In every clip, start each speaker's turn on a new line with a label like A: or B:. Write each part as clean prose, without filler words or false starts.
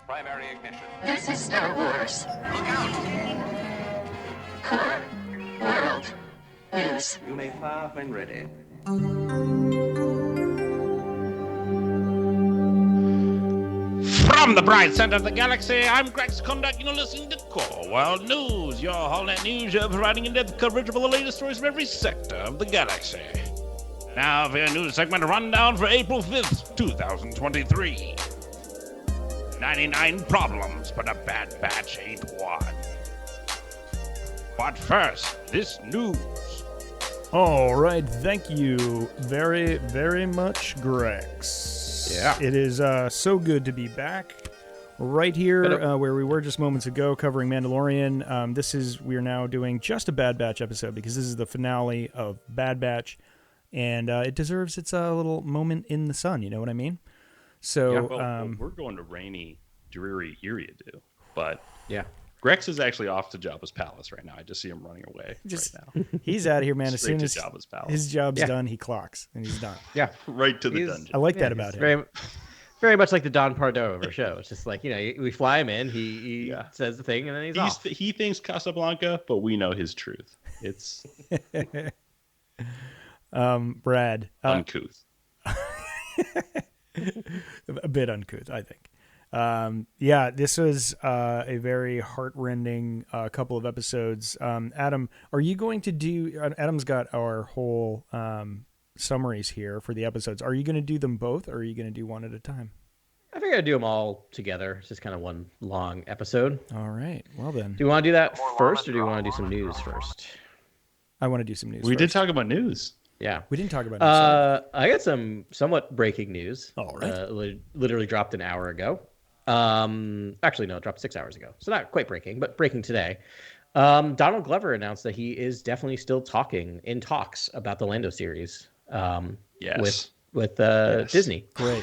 A: primary ignition.
B: This is Star Wars.
A: Look out!
B: Core World News.
C: You may fire when ready.
D: From the bright center of the galaxy, I'm Grex Conduct. You're listening to Core World News, your whole-net news show providing in-depth coverage of all the latest stories from every sector of the galaxy. Now for your news segment rundown for April 5th, 2023. 99 problems, but a bad batch ain't one. But first, this news.
E: All right, thank you very, very much, Grex.
F: Yeah.
E: It is so good to be back right here where we were just moments ago covering Mandalorian. We are now doing just a Bad Batch episode because this is the finale of Bad Batch, and it deserves its little moment in the sun, you know what I mean? So
F: Yeah, well, we're going to rainy, dreary Eriadu, but
E: yeah.
F: Grex is actually off to Jabba's palace right now. I just see him running away right now.
E: He's out of here, man. As soon as
F: Jabba's palace.
E: his job's done, he clocks, and he's done.
G: Yeah.
F: Right to the dungeon.
E: I like that about him.
G: Very much like the Don Pardo of our show. It's just like, we fly him in, he says the thing, and then he's off.
F: He thinks Casablanca, but we know his truth. It's
E: Brad.
F: uncouth.
E: A bit uncouth, I think. This was a very heartrending couple of episodes. Adam, are you going to do... Adam's got our whole summaries here for the episodes. Are you going to do them both, or are you going to do one at a time?
G: I think I'd do them all together. It's just kind of one long episode.
E: All right. Well, then.
G: Do you want to do that first, or do you want to do some news first?
E: I want to do some news
F: We
E: first.
F: did talk about news.
G: Yeah.
E: We didn't talk about news.
G: I got some somewhat breaking news.
E: All right.
G: Literally dropped an hour ago. Actually, no, it dropped 6 hours ago. So not quite breaking, but breaking today. Donald Glover announced that he is definitely still in talks about the Lando series.
F: Yes.
G: With Disney.
E: Great.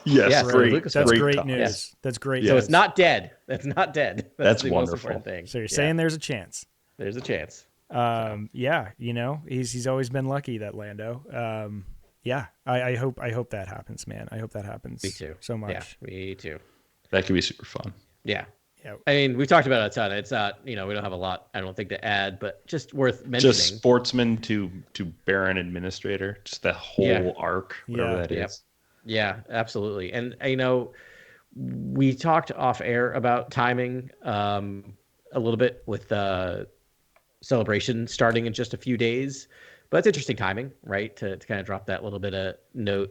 F: Yes,
G: Yeah,
F: great.
E: That's great
F: talk.
E: news.
G: Yes.
E: That's great.
G: So
E: news.
G: it's not dead. That's not dead.
F: That's
G: the
F: wonderful.
G: most important thing.
E: So you're saying there's a chance.
G: There's a chance.
E: He's always been lucky, that Lando. I hope that happens, man. I hope that happens.
G: Me too.
E: So much.
G: Yeah, me too.
F: That could be super fun.
G: Yeah.
E: Yeah.
G: I mean, we've talked about it a ton. It's not, we don't have a lot, I don't think, to add, but just worth mentioning.
F: Just sportsman to Baron Administrator, just that whole arc, whatever that is.
G: Yeah, absolutely. And, we talked off air about timing a little bit with Celebration starting in just a few days. But it's interesting timing, right, to kind of drop that little bit of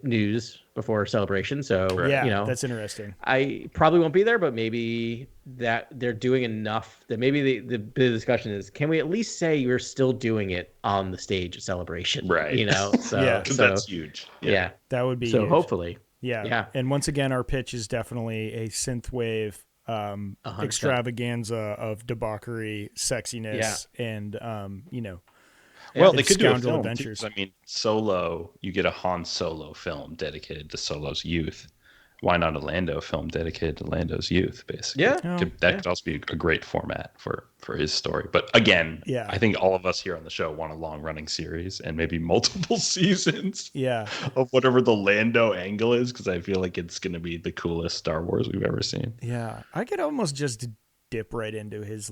G: news before Celebration. So,
E: that's interesting.
G: I probably won't be there, but maybe that they're doing enough that maybe the big discussion is, can we at least say you're still doing it on the stage at Celebration?
F: Right.
G: So,
F: that's huge.
G: Yeah.
E: That would be
G: so
E: huge.
G: hopefully.
E: Yeah. And once again, our pitch is definitely a synthwave extravaganza of debauchery, sexiness, and
F: Well, they could do a
E: scoundrel
F: film.
E: adventures.
F: Too. I mean, Solo, you get a Han Solo film dedicated to Solo's youth. Why not a Lando film dedicated to Lando's youth, basically?
G: Yeah.
F: That could also be a great format for his story. But again, I think all of us here on the show want a long-running series and maybe multiple seasons of whatever the Lando angle is, because I feel like it's going to be the coolest Star Wars we've ever seen.
E: Yeah. I could almost just dip right into his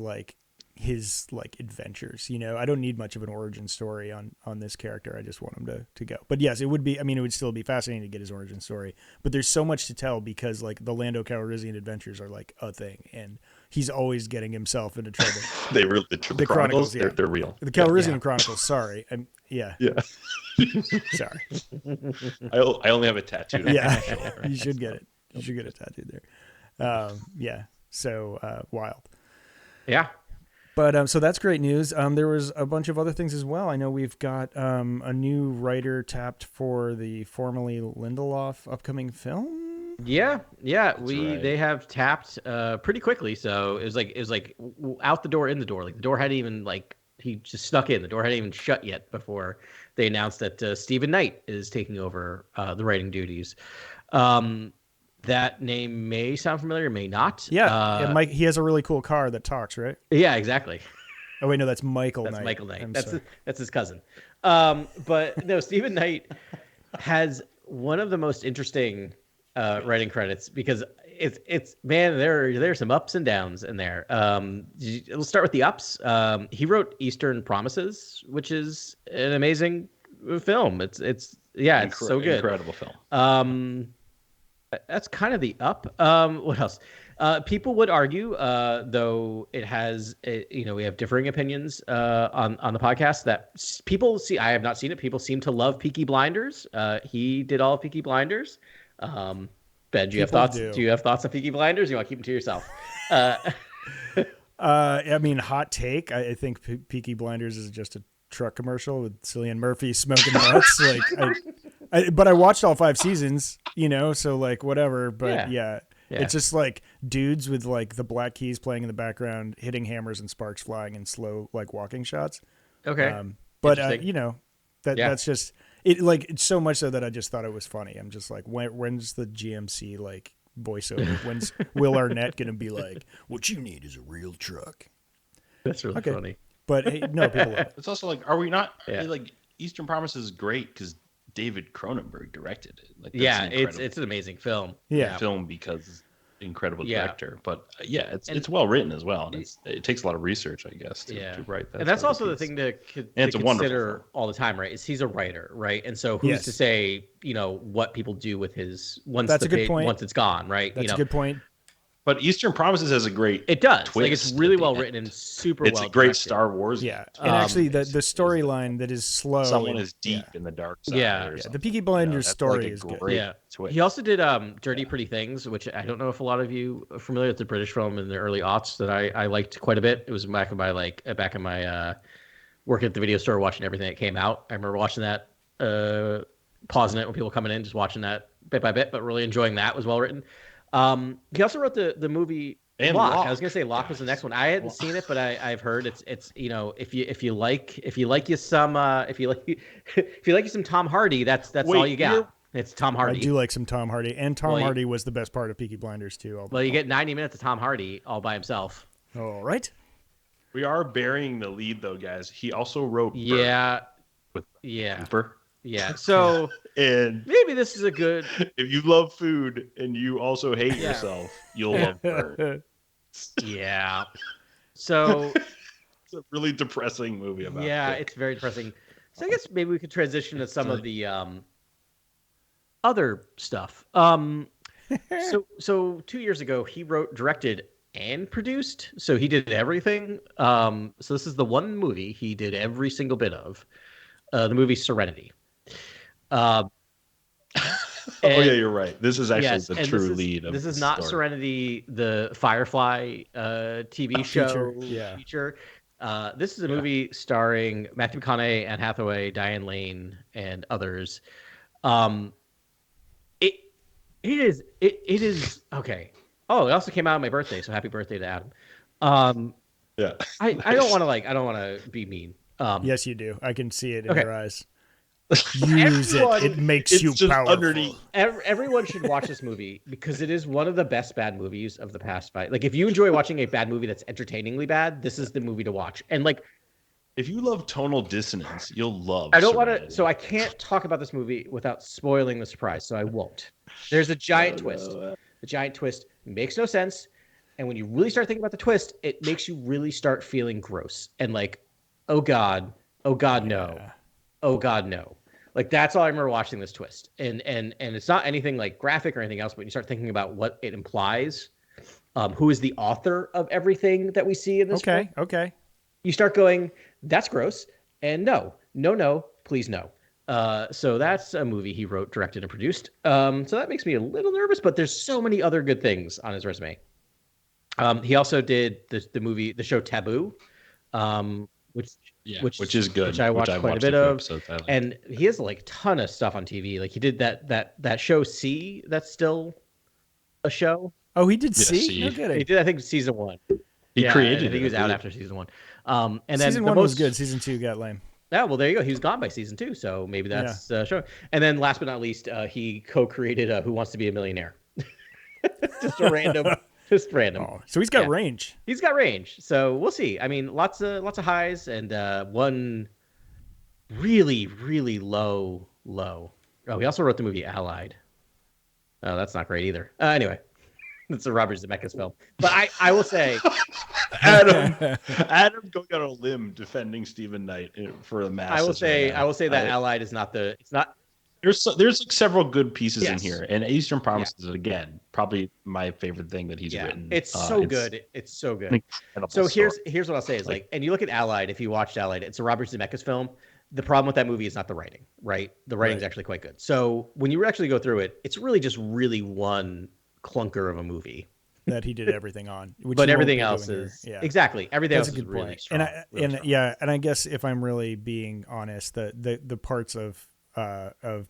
E: adventures. I don't need much of an origin story on this character. I just want him to go. But yes, it would still be fascinating to get his origin story, but there's so much to tell because the Lando Calrissian adventures are a thing, and he's always getting himself into trouble.
F: The Chronicles, they're real.
E: The Calrissian Chronicles. Sorry.
F: Yeah.
E: Sorry.
F: I only have a tattoo.
E: Yeah. You should get it. You should get a tattoo there. So wild.
G: Yeah.
E: But so that's great news. There was a bunch of other things as well. I know we've got a new writer tapped for the formerly Lindelof upcoming film.
G: Yeah.
F: Right.
G: They have tapped pretty quickly. So it was like out the door, in the door. Like the door hadn't even he just snuck in. The door hadn't even shut yet before they announced that Stevenknight is taking over the writing duties. That name may sound familiar, may not.
E: Yeah, Mike. He has a really cool car that talks, right?
G: Yeah, exactly.
E: Oh wait, no, that's Michael
G: That's
E: Knight.
G: Michael Knight.
E: I'm
G: That's
E: sorry.
G: that's his cousin. But no, Stevenknight has one of the most interesting writing credits because it's man, there's some ups and downs in there. Let's start with the ups. He wrote Eastern Promises, which is an amazing film. It's so good.
F: Incredible film.
G: That's kind of the up. What else? People would argue, though it has, we have differing opinions on the podcast, that people see. I have not seen it. People seem to love Peaky Blinders. He did all of Peaky Blinders. Ben, do you have thoughts? Do you have thoughts on Peaky Blinders? Or you want to keep them to yourself?
E: I mean, hot take. I think Peaky Blinders is just a truck commercial with Cillian Murphy smoking nuts. But I watched all 5 seasons, so like whatever. But yeah. It's just like dudes with like the Black Keys playing in the background, hitting hammers and sparks flying in slow like walking shots.
G: Okay.
E: That's just it. Like it's so much so that I just thought it was funny. I'm just like, when's the GMC like voiceover? When's Will Arnett gonna be like, what you need is a real truck?
G: That's really funny.
E: But hey, no, people love it.
F: It's also like, are we not like Eastern Promises is great because David Cronenberg directed it. Like,
G: it's an amazing film.
F: Film because incredible director. But it's well written as well, and it takes a lot of research, I guess, to write that.
G: And that's also the thing to consider all the time, right? Is he's a writer, right? And so who's to say, what people do with his once it's gone, right?
E: That's a good point.
F: But Eastern Promises has a great
G: twist. Like it's really well written and super well.
F: It's a great Star Wars.
E: Yeah, and actually the storyline that is slow.
F: Someone is deep in the dark side.
E: Yeah, the Peaky Blinders story is good.
G: Yeah, twist. He also did Dirty Pretty Things, which I don't know if a lot of you are familiar with, the British film in the early aughts that I liked quite a bit. It was back in my working at the video store, watching everything that came out. I remember watching that, pausing it when people were coming in, just watching that bit by bit, but really enjoying that. It was well written. He also wrote the movie Locke. I was gonna say Locke was the next one. I hadn't seen it, but I've heard it's if you like you some Tom Hardy, that's all you got. It's Tom Hardy.
E: I do like some Tom Hardy, and Tom Hardy was the best part of Peaky Blinders too.
G: Well, you get 90 minutes of Tom Hardy all by himself.
E: All right.
F: We are burying the lead though, guys. He also wrote with Cooper.
G: Yeah, so
F: and
G: maybe this is a good.
F: If you love food and you also hate yourself, you'll love Burn.
G: Yeah. So
F: it's a really depressing movie about.
G: Yeah, it's very depressing. So I guess maybe we could transition to some of the other stuff. So 2 years ago, he wrote, directed, and produced. So he did everything. So this is the one movie he did every single bit of. The movie Serenity.
F: You're right. This is actually the true lead of
G: this is not
F: story.
G: Serenity, the Firefly TV show feature. This is a movie starring Matthew McConaughey, Anne Hathaway, Diane Lane, and others. It is okay. Oh, it also came out on my birthday, so happy birthday to Adam. I don't want to be mean.
E: Yes, you do. I can see it in your eyes. Use it. It makes you powerful. Underneath.
G: Everyone should watch this movie because it is one of the best bad movies of the past 5. Like, if you enjoy watching a bad movie that's entertainingly bad, this is the movie to watch. And like,
F: if you love tonal dissonance, you'll love.
G: I don't want to. So I can't talk about this movie without spoiling the surprise. So I won't. There's a giant twist. The giant twist makes no sense. And when you really start thinking about the twist, it makes you really start feeling gross and like, oh God, no. Oh God, no. Like, that's all I remember watching this twist. And it's not anything like graphic or anything else, but you start thinking about what it implies, who is the author of everything that we see in this film.
E: Okay.
G: You start going, that's gross. And no, please no. So that's a movie he wrote, directed, and produced. So that makes me a little nervous, but there's so many other good things on his resume. He also did the show Taboo, which is good, which I watched quite a bit of, and he has like a ton of stuff on TV. Like he did that show C, that's still a show.
E: Oh, he did C? No kidding.
G: He did, I think, season 1.
F: He created it.
G: I think he was out after season 1. And then
E: season 1 was good. Season 2 got lame.
G: Yeah, well, there you go. He was gone by season 2, so maybe that's show. And then last but not least, he co-created Who Wants to Be a Millionaire. Just random. Oh,
E: so he's got range.
G: He's got range. So we'll see. I mean, lots of highs and one really, really low. Oh, he also wrote the movie Allied. Oh, that's not great either. Anyway. It's a Robert Zemeckis film. But I will say,
F: Adam going on a limb defending Steven Knight for the masses.
G: I will say that Allied is not the. It's not.
F: There's like several good pieces in here, and Eastern Promises again probably my favorite thing that he's written.
G: It's so good. It's so good. So here's what I'll say is like, and you look at Allied. If you watched Allied, it's a Robert Zemeckis film. The problem with that movie is not the writing, right? The writing's actually quite good. So when you actually go through it, it's really just one clunker of a movie
E: that he did everything on.
G: But everything else is exactly everything else is really strong.
E: And I guess if I'm really being honest, the parts of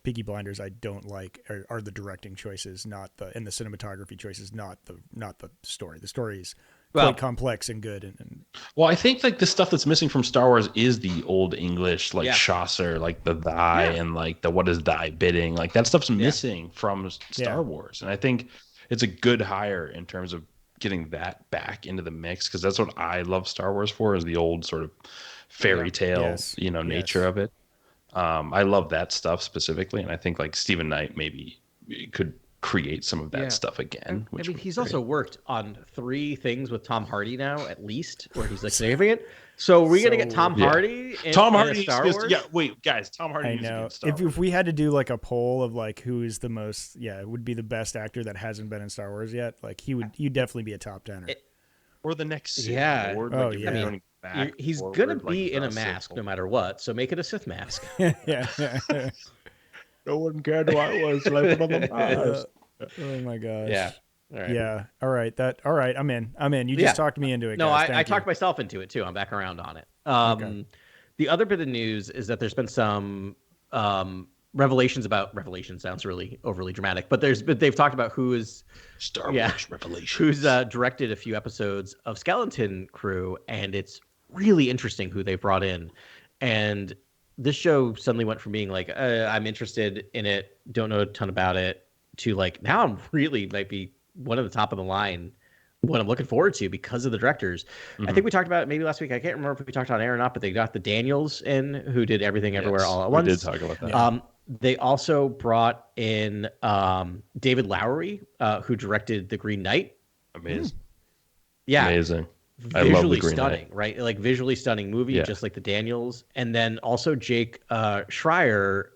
E: Peaky Blinders I don't like are the directing choices, and the cinematography choices, not the story. The story is quite complex and good. And
F: well, I think like the stuff that's missing from Star Wars is the old English, like Chaucer, like the thy and like the what is thy bidding, like that stuff's missing from Star Wars, and I think it's a good hire in terms of getting that back into the mix, because that's what I love Star Wars for, is the old sort of fairy tale, nature of it. I love that stuff specifically, and I think like Steven Knight maybe could create some of that stuff again.
G: I mean, he's also worked on 3 things with Tom Hardy now, at least, where he's like saving it. So we're gonna get Tom Hardy in Star Wars?
F: Wait, guys, Tom Hardy.
E: I know. If we had to do like a poll of like who is the most, would be the best actor that hasn't been in Star Wars yet, like you'd definitely be a top 10er.
F: Or the next Sith Lord.
G: I mean, he's gonna be in a mask no matter what, so make it a Sith mask.
F: No one cared who I was till I put on the mask.
E: Oh my gosh.
G: Yeah. All right.
E: Yeah. All right. I'm in. You just talked me into it.
G: No,
E: guys.
G: I talked myself into it too. I'm back around on it. The other bit of news is that there's been some revelations about revelations. Sounds really overly dramatic, but they've talked about who is
F: Star Wars Revelations,
G: who's directed a few episodes of Skeleton-Crew, and it's really interesting who they brought in. And this show suddenly went from being like, I'm interested in it, don't know a ton about it, to like, now I'm really might be one of the top of the line, what I'm looking forward to because of the directors. I think we talked about it maybe last week. I can't remember if we talked on air or not, but they got the Daniels in, who did Everything Everywhere All at Once.
F: We did talk about that.
G: They also brought in David Lowery, who directed The Green Knight.
F: Amazing.
G: Yeah.
F: Amazing.
G: Visually stunning, right? Like visually stunning movie, just like the Daniels. And then also Jake Schreier,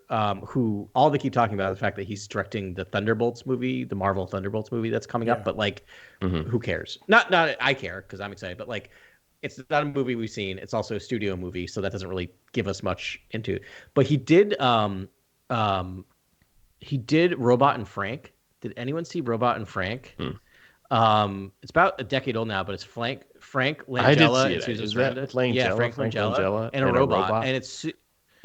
G: who all they keep talking about is the fact that he's directing the Thunderbolts movie, the Marvel Thunderbolts movie that's coming up. But like, who cares? Not I care because I'm excited, but like, it's not a movie we've seen. It's also a studio movie, so that doesn't really give us much into it. But he did Robot and Frank. Did anyone see Robot and Frank? It's about a decade old now, but it's Frank Langella and Susan Sarandon. Frank Langella and a robot. And it's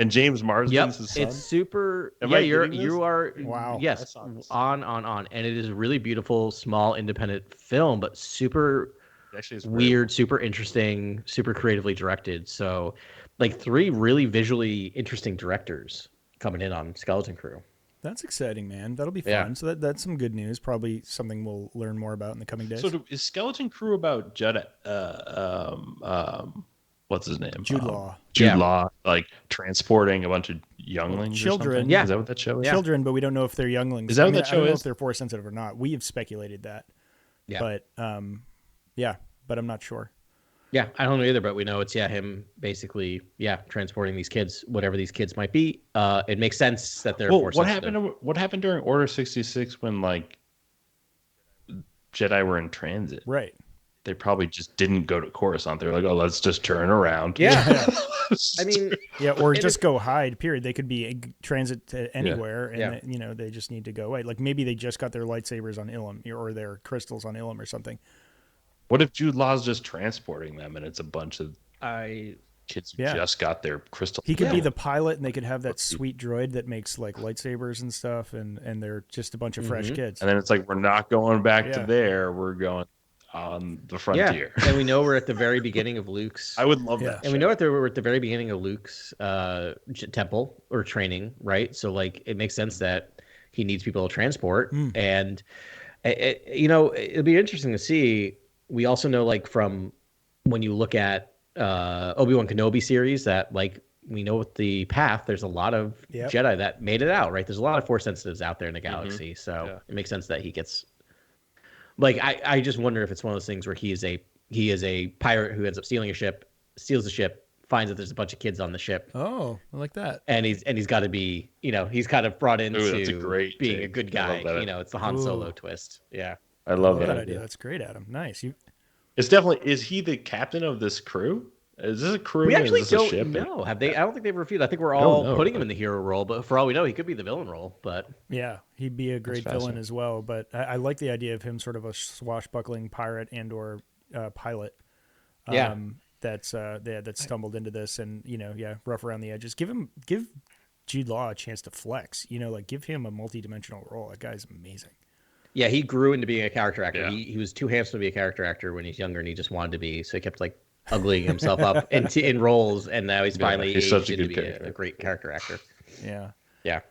F: James Marsden's his son.
G: It's super. You are.
E: Wow.
G: Yes, on, and it is a really beautiful, small, independent film, but super weird, super interesting, super creatively directed. So, like 3 really visually interesting directors coming in on Skeleton Crew.
E: That's exciting, man. That'll be fun. So that's some good news. Probably something we'll learn more about in the coming days.
F: So is Skeleton Crew about Judd? What's his name?
E: Jude Law.
F: Jude Law, like transporting a bunch of younglings,
E: children.
F: Is that what that show is?
E: Children, but we don't know if they're younglings.
F: Is that what that show
E: I don't know
F: is?
E: if they're force sensitive or not. We have speculated that. But but I'm not sure.
G: Yeah, I don't know either, but we know it's him basically transporting these kids, whatever these kids might be. It makes sense that they're force sensitive.
F: What happened during Order 66 when like Jedi were in transit?
E: Right.
F: They probably just didn't go to Coruscant. They were like, "Oh, let's just turn around."
G: Yeah. I mean,
E: or just go hide. Period. They could be in transit to anywhere, and they just need to go away. Like maybe they just got their lightsabers on Ilum or their crystals on Ilum or something.
F: What if Jude Law's just transporting them and it's a bunch of kids who just got their crystal?
E: He could be the pilot, and they could have that sweet droid that makes like lightsabers and stuff, and they're just a bunch of fresh kids.
F: And then it's like, we're not going back to there. We're going on the frontier.
G: And we know we're at the very beginning of Luke's.
F: I would love that.
G: And we know we're at the very beginning of Luke's temple or training, right? So like, it makes sense that he needs people to transport. And it'll be interesting to see. We also know, like, from when you look at Obi-Wan Kenobi series, that like we know with the path, there's a lot of Jedi that made it out, right? There's a lot of force sensitives out there in the galaxy, so it makes sense that he gets Like I just wonder if it's one of those things where he is a pirate who ends up stealing a ship, steals the ship, finds that there's a bunch of kids on the ship.
E: Oh, I like that.
G: And he's got to be, he's kind of brought into being a good guy. It's the Han Solo twist. Yeah.
F: I love that
E: idea. That's great, Adam. Nice.
F: It's definitely, is he the captain of this crew? Is this a crew?
G: We actually don't know. Have they? I don't think they've reviewed. I think we're all putting him in the hero role, but for all we know, he could be the villain role. But
E: yeah, he'd be a great villain as well. But I like the idea of him sort of a swashbuckling pirate and/or pilot. That stumbled into this, and rough around the edges. Give Jude Law a chance to flex. Give him a multi-dimensional role. That guy's amazing.
G: Yeah, he grew into being a character actor. Yeah. He was too handsome to be a character actor when he's younger, and he just wanted to be. So he kept uglying himself up in roles, and now he's finally aged into be a great character actor.
E: Yeah.
G: Yeah.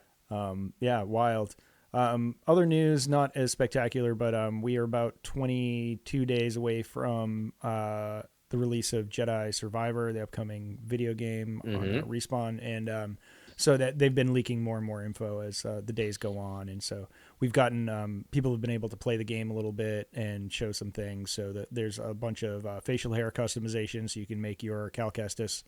E: Wild. Other news, not as spectacular, but we are about 22 days away from the release of Jedi Survivor, the upcoming video game on Respawn, and so that they've been leaking more and more info as the days go on, and so we've gotten people have been able to play the game a little bit and show some things. So that there's a bunch of facial hair customization, so you can make your Cal Kestis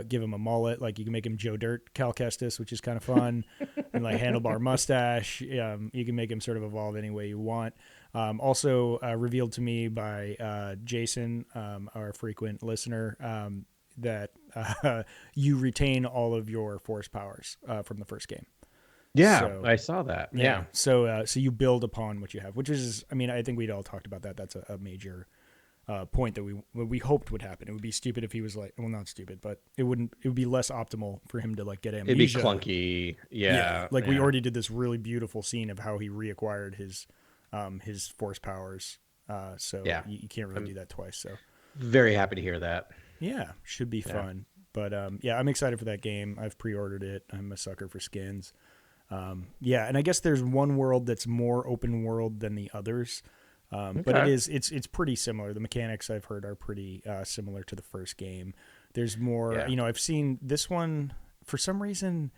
E: give him a mullet, like you can make him Joe Dirt Cal Kestis, which is kind of fun, and handlebar mustache. You can make him sort of evolve any way you want. Also revealed to me by Jason, our frequent listener, that you retain all of your force powers from the first game.
G: Yeah, so, I saw that. Yeah.
E: So you build upon what you have, which is, I think we'd all talked about that. That's a major point that we hoped would happen. It would be stupid if he was not stupid, but it would be less optimal for him to get amnesia.
G: It'd be clunky. Yeah.
E: We already did this really beautiful scene of how he reacquired his force powers. You can't really do that twice. So
G: very happy to hear that.
E: Yeah, should be fun. But I'm excited for that game. I've pre-ordered it. I'm a sucker for skins. And I guess there's one world that's more open world than the others. But it's pretty similar. The mechanics I've heard are pretty similar to the first game. There's more, I've seen this one, for some reason,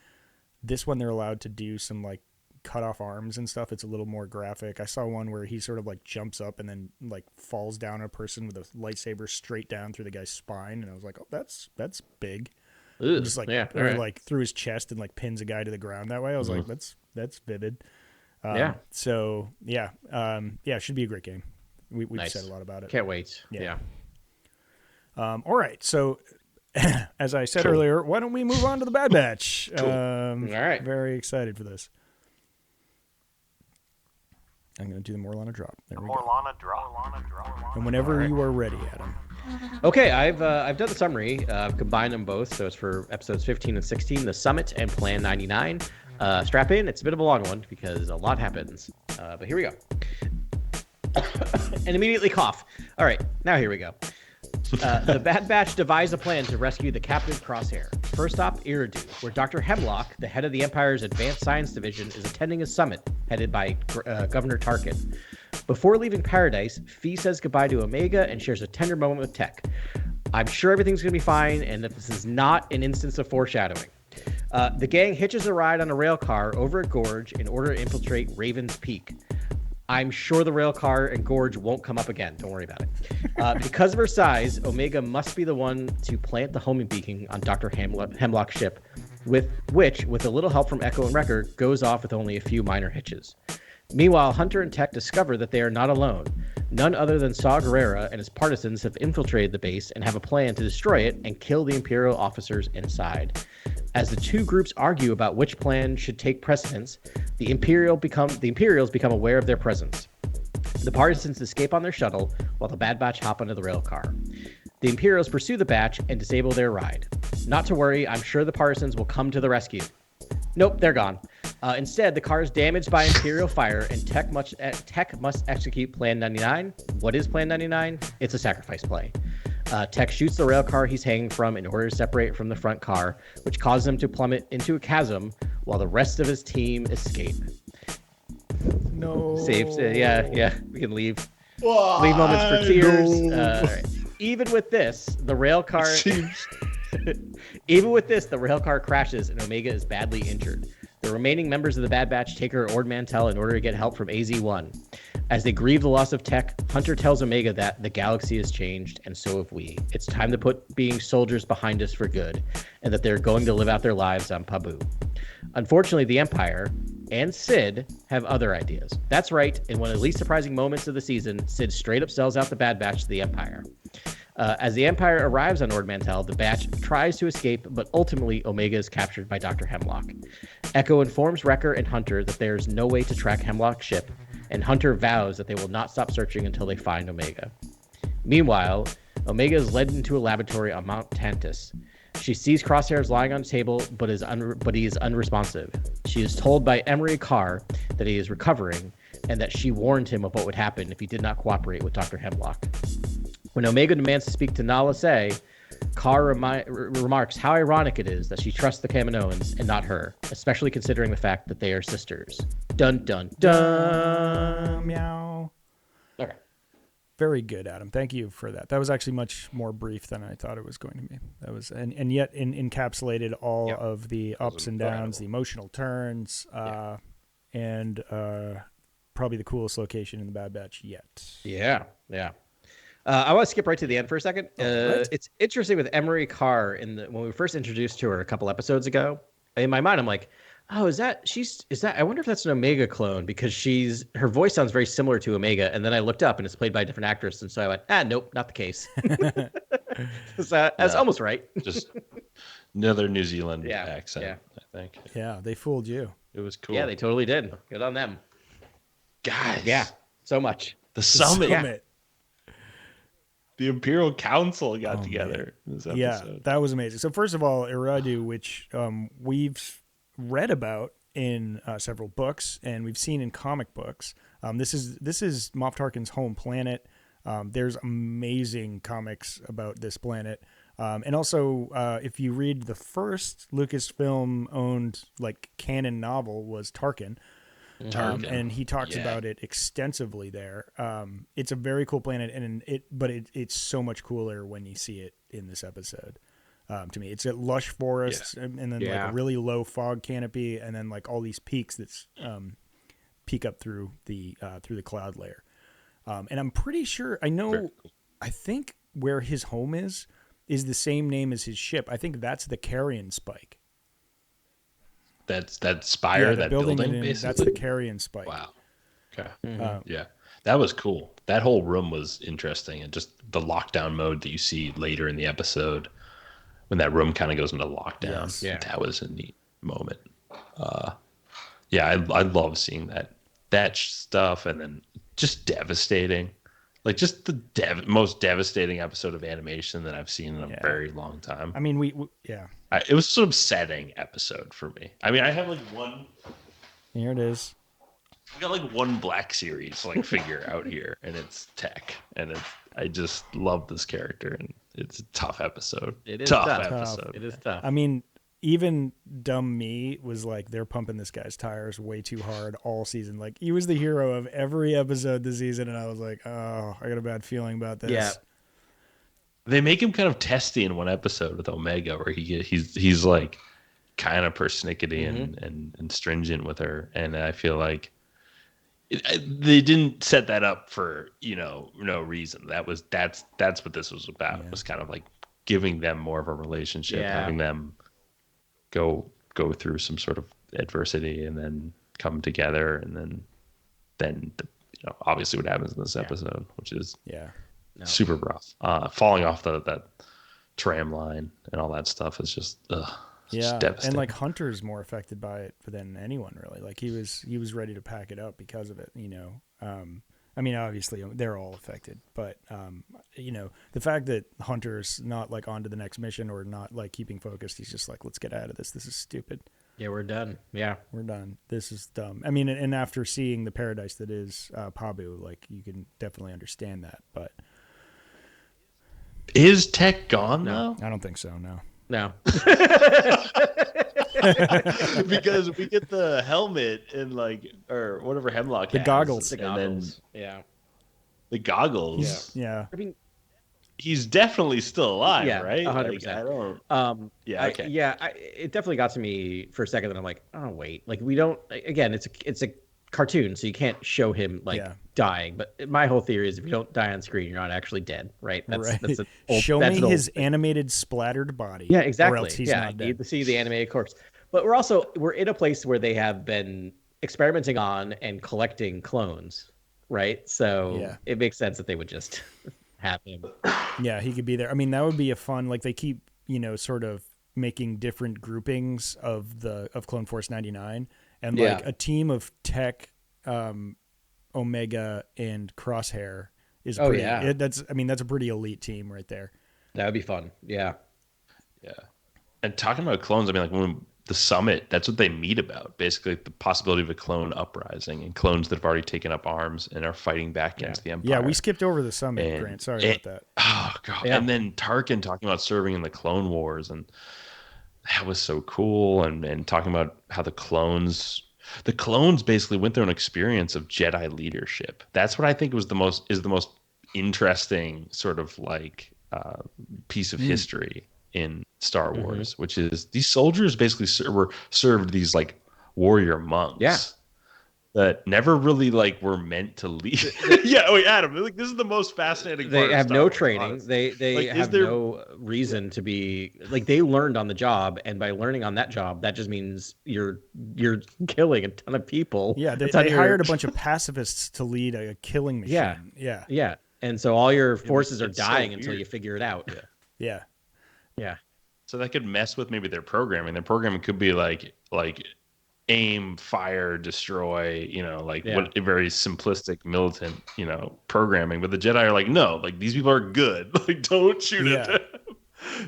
E: they're allowed to do some cut off arms and stuff. It's a little more graphic. I saw one where he sort of jumps up and then falls down a person with a lightsaber straight down through the guy's spine, and I was like, oh, that's big. Just through his chest and pins a guy to the ground that way. I was like, that's vivid. So it should be a great game. We've said a lot about it.
G: Can't wait.
E: Yeah. All right. So as I said earlier, why don't we move on to the Bad Batch?
G: All right.
E: Very excited for this. I'm going to do the Morlana drop. There we go. And whenever you are ready, Adam.
G: Okay, I've done the summary. I've combined them both, so it's for episodes 15 and 16, The Summit and Plan 99. Strap in. It's a bit of a long one because a lot happens. But here we go. And immediately cough. All right, now here we go. The Bad Batch devise a plan to rescue the captive Crosshair. First stop, Eridu, where Dr. Hemlock, the head of the Empire's Advanced Science Division, is attending a summit headed by Governor Tarkin. Before leaving Paradise, Phee says goodbye to Omega and shares a tender moment with Tech. I'm sure everything's going to be fine and that this is not an instance of foreshadowing. The gang hitches a ride on a rail car over a gorge in order to infiltrate Raven's Peak. I'm sure the rail car and gorge won't come up again. Don't worry about it. Because of her size, Omega must be the one to plant the homing beacon on Dr. Hemlock's ship, with a little help from Echo and Wrecker, goes off with only a few minor hitches. Meanwhile, Hunter and Tech discover that they are not alone. None other than Saw Gerrera and his partisans have infiltrated the base and have a plan to destroy it and kill the Imperial officers inside. As the two groups argue about which plan should take precedence, the Imperials become aware of their presence. The partisans escape on their shuttle, while the Bad Batch hop onto the rail car. The Imperials pursue the Batch and disable their ride. Not to worry, I'm sure the partisans will come to the rescue. Nope, they're gone. Instead, the car is damaged by Imperial fire, and Tech must execute Plan 99. What is Plan 99? It's a sacrifice play. Tech shoots the rail car he's hanging from in order to separate it from the front car, which causes him to plummet into a chasm while the rest of his team escape.
E: No.
G: Saved. Yeah. We can leave. Leave moments for tears. All right. Even with this, the rail car crashes and Omega is badly injured. The remaining members of the Bad Batch take her to Ord Mantell in order to get help from AZ-1. As they grieve the loss of Tech, Hunter tells Omega that the galaxy has changed, and so have we. It's time to put being soldiers behind us for good, and that they're going to live out their lives on Pabu. Unfortunately, the Empire and Sid have other ideas. That's right, in one of the least surprising moments of the season, Sid straight up sells out the Bad Batch to the Empire. As the Empire arrives on Ord Mantell, the Batch tries to escape, but ultimately Omega is captured by Dr. Hemlock. Echo informs Wrecker and Hunter that there's no way to track Hemlock's ship, and Hunter vows that they will not stop searching until they find Omega. Meanwhile, Omega is led into a laboratory on Mount Tantus. She sees Crosshairs lying on a table, but he is unresponsive. She is told by Emery Carr that he is recovering, and that she warned him of what would happen if he did not cooperate with Dr. Hemlock. When Omega demands to speak to Nala Se, Carr remarks how ironic it is that she trusts the Kaminoans and not her, especially considering the fact that they are sisters. Dun dun dun.
E: Meow.
G: Okay.
E: Very good, Adam. Thank you for that. That was actually much more brief than I thought it was going to be. That was and yet encapsulated all of the ups and downs, the emotional turns, and probably the coolest location in the Bad Batch yet.
G: Yeah. I want to skip right to the end for a second.
E: Right.
G: It's interesting with Emery Carr when we were first introduced to her a couple episodes ago. In my mind, I'm like, oh, is that? I wonder if that's an Omega clone, because her voice sounds very similar to Omega. And then I looked up and it's played by a different actress, and so I went, nope, not the case. That's almost right.
F: Just another New Zealand accent, I think.
E: Yeah, they fooled you.
F: It was cool.
G: Yeah, they totally did. Good on them,
F: guys.
G: Yeah, so much.
F: The summit.
E: Yeah.
F: The Imperial Council got together in this episode.
E: Yeah, that was amazing. So first of all, Iradu, which we've read about in several books and we've seen in comic books. This is Moff Tarkin's home planet. There's amazing comics about this planet. And also, if you read the first Lucasfilm-owned canon novel was Tarkin. And he talks about it extensively there. It's a very cool planet, but it's so much cooler when you see it in this episode. To me, it's a lush forests and then a really low fog canopy, and then all these peaks that peek up through the cloud layer. And I'm pretty sure I think where his home is the same name as his ship. I think that's the Carrion Spike.
F: That spire, that building basically?
E: That's the Carrion Spike.
F: Wow. Okay. Yeah, that was cool. That whole room was interesting, and just the lockdown mode that you see later in the episode when that room kind of goes into lockdown. Yes. That was a neat moment. I love seeing that stuff, and then just devastating. Just the most devastating episode of animation that I've seen in a very long time.
E: I mean,
F: it was an upsetting episode for me. I mean, I have one.
E: Here it is.
F: We got one Black Series figure out here, and it's Tech, and I just love this character, and it's a tough episode.
G: It is
F: tough
G: tough.
F: episode.
G: It is tough.
E: I mean, even dumb me was they're pumping this guy's tires way too hard all season. He was the hero of every episode this season, and I was like, oh, I got a bad feeling about this.
G: Yeah.
F: They make him kind of testy in one episode with Omega, where he's kind of persnickety and stringent with her, and I feel they didn't set that up for no reason. That's what this was about. It was kind of giving them more of a relationship, having them go through some sort of adversity and then come together, and then obviously what happens in this episode, which is super rough. Falling off that tram line and all that stuff is just devastating.
E: And Hunter's more affected by it than anyone really. He was ready to pack it up because of it. I mean, obviously they're all affected, but the fact that Hunter's not on to the next mission or not keeping focused, he's just let's get out of this. This is stupid.
G: Yeah, we're done. Yeah,
E: we're done. This is dumb. I mean, and after seeing the paradise that is Pabu, you can definitely understand that. But
F: is Tech gone now?
E: I don't think so. No.
F: Because we get the helmet and or whatever Hemlock has.
E: The goggles.
G: The goggles.
F: The goggles.
E: Yeah.
G: I mean,
F: he's definitely still alive, right?
G: 100%.
F: I don't.
G: It definitely got to me for a second. That I'm like, oh wait, we don't. Again, it's a cartoon, so you can't show him dying. But my whole theory is if you don't die on screen, you're not actually dead, right? That's an old,
E: show
G: that's
E: me his animated splattered body.
G: Yeah, exactly.
E: Or else he's not
G: I
E: dead.
G: need to see the animated corpse. But we're in a place where they have been experimenting on and collecting clones, right? So it makes sense that they would just have him.
E: Yeah, he could be there. I mean, that would be a fun, like they keep, sort of making different groupings of Clone Force 99, and like a team of Tech, Omega, and Crosshair is that's a pretty elite team right there.
G: That would be fun. Yeah.
F: And talking about clones, I mean, like when the summit, that's what they meet about. Basically, the possibility of a clone uprising and clones that have already taken up arms and are fighting back against the Empire.
E: Yeah, we skipped over the summit, Grant. Sorry about that.
F: Oh, God. Yeah. And then Tarkin talking about serving in the Clone Wars, and that was so cool. And talking about how the clones basically went through an experience of Jedi leadership. That's what I think was the most interesting sort of like piece of history in Star Wars, which is these soldiers basically were served these like warrior monks that never really like were meant to lead. Adam, like this is the most fascinating part.
G: They have no training. They like, have no reason to be like, they learned on the job, and by learning on that job, that just means you're killing a ton of people.
E: Yeah, they hired a bunch of pacifists to lead a killing machine.
G: Yeah. And so all your forces are dying until you figure it out.
E: Yeah.
F: So that could mess with maybe their programming. Their programming could be like aim, fire, destroy, what very simplistic militant, programming. But the Jedi are like, no, like these people are good. Like, don't shoot at them.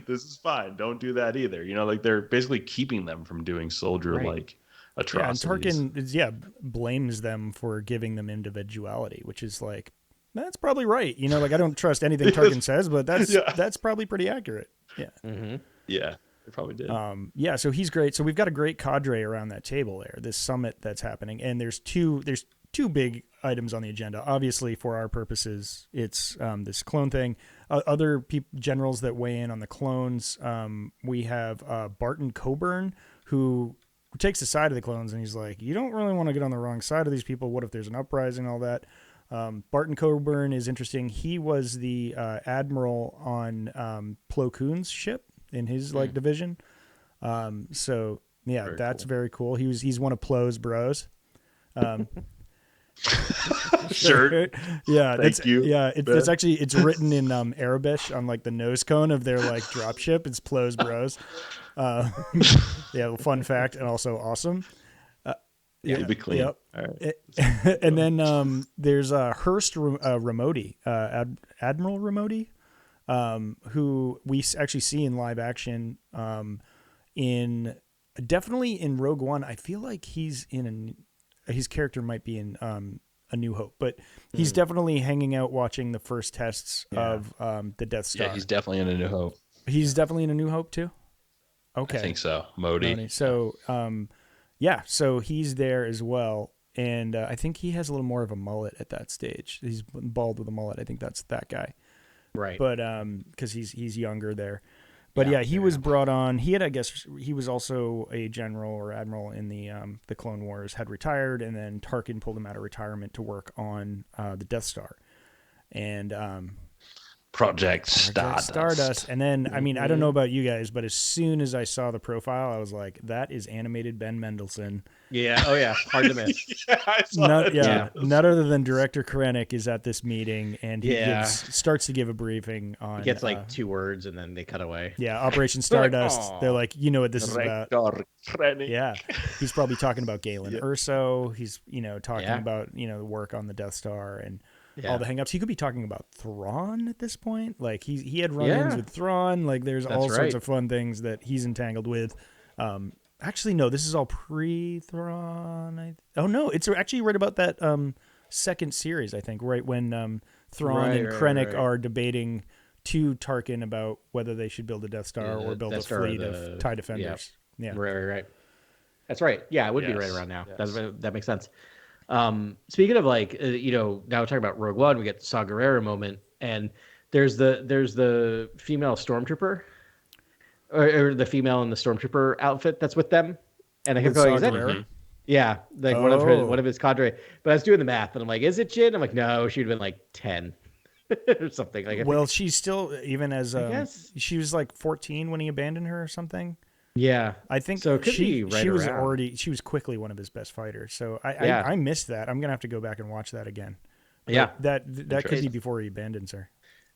F: This is fine. Don't do that either. Like they're basically keeping them from doing soldier-like atrocities.
E: And Tarkin, blames them for giving them individuality, which is like, that's probably right. Like I don't trust anything Tarkin says, but that's probably pretty accurate. Yeah.
F: Mm-hmm. Yeah, they probably did.
E: So he's great. So we've got a great cadre around that table there, this summit that's happening. And there's two big items on the agenda. Obviously, for our purposes, it's this clone thing. Other generals that weigh in on the clones. We have Barton Coburn, who takes the side of the clones, and he's like, you don't really want to get on the wrong side of these people. What if there's an uprising, all that? Barton Coburn is interesting. He was the admiral on Plo Koon's ship in his division. That's cool. Very cool. He's one of Plo's bros.
F: Sure.
E: Yeah.
F: Thank you.
E: Yeah. It's actually, it's written in Arabic on like the nose cone of their like dropship. It's Plo's bros. Fun fact and also awesome.
F: It'll be clean.
E: Yep.
F: All right.
E: And then there's Hurst Ramodi, Admiral Ramodi, who we actually see in live action definitely in Rogue One. I feel like his character might be in A New Hope, but he's definitely hanging out watching the first tests of the Death Star.
F: Yeah, he's definitely in A New Hope.
E: He's definitely in A New Hope too? Okay.
F: I think so. Modi.
E: So, so he's there as well. And I think he has a little more of a mullet at that stage. He's bald with a mullet. I think that's that guy.
G: Right.
E: But because he's younger there. But he was brought on. He was also a general or admiral in the Clone Wars, had retired, and then Tarkin pulled him out of retirement to work on the Death Star. And
F: Project Stardust.
E: And then, I mean, I don't know about you guys, but as soon as I saw the profile, I was like, that is animated Ben Mendelsohn.
G: Yeah. Oh, yeah. Hard to miss.
E: None other than Director Krennic is at this meeting, and he starts to give a briefing on...
G: He gets like 2 words, and then they cut away.
E: Yeah, Operation Stardust. They're like, you know what this
F: Director
E: is about.
F: Krennic.
E: Yeah. He's probably talking about Galen Erso. He's, talking about, the work on the Death Star and... all the hangups. He could be talking about Thrawn at this point. Like he had run-ins with Thrawn. Like there's all sorts of fun things that he's entangled with. Actually, no, this is all pre-Thrawn. No, it's actually right about that second series, I think, right when Thrawn and Krennic are debating to Tarkin about whether they should build a Death Star or build a fleet of TIE Defenders. Yeah.
G: Right. That's right. Yeah, it would be right around now. Yes. That makes sense. Speaking of like, now we're talking about Rogue One, we get the Saw Gerrera moment, and there's the female stormtrooper, or the female in the stormtrooper outfit that's with them, and I kept going, Yeah, like one of his cadre. But I was doing the math, and I'm like, is it Jin? I'm like, no, she'd been like 10 or something. Like,
E: she's still even as she was like 14 when he abandoned her or something.
G: Yeah,
E: I think
G: so. It could be right
E: she was
G: around.
E: she was quickly one of his best fighters. So I missed that. I'm gonna have to go back and watch that again. But that could be before he abandons her.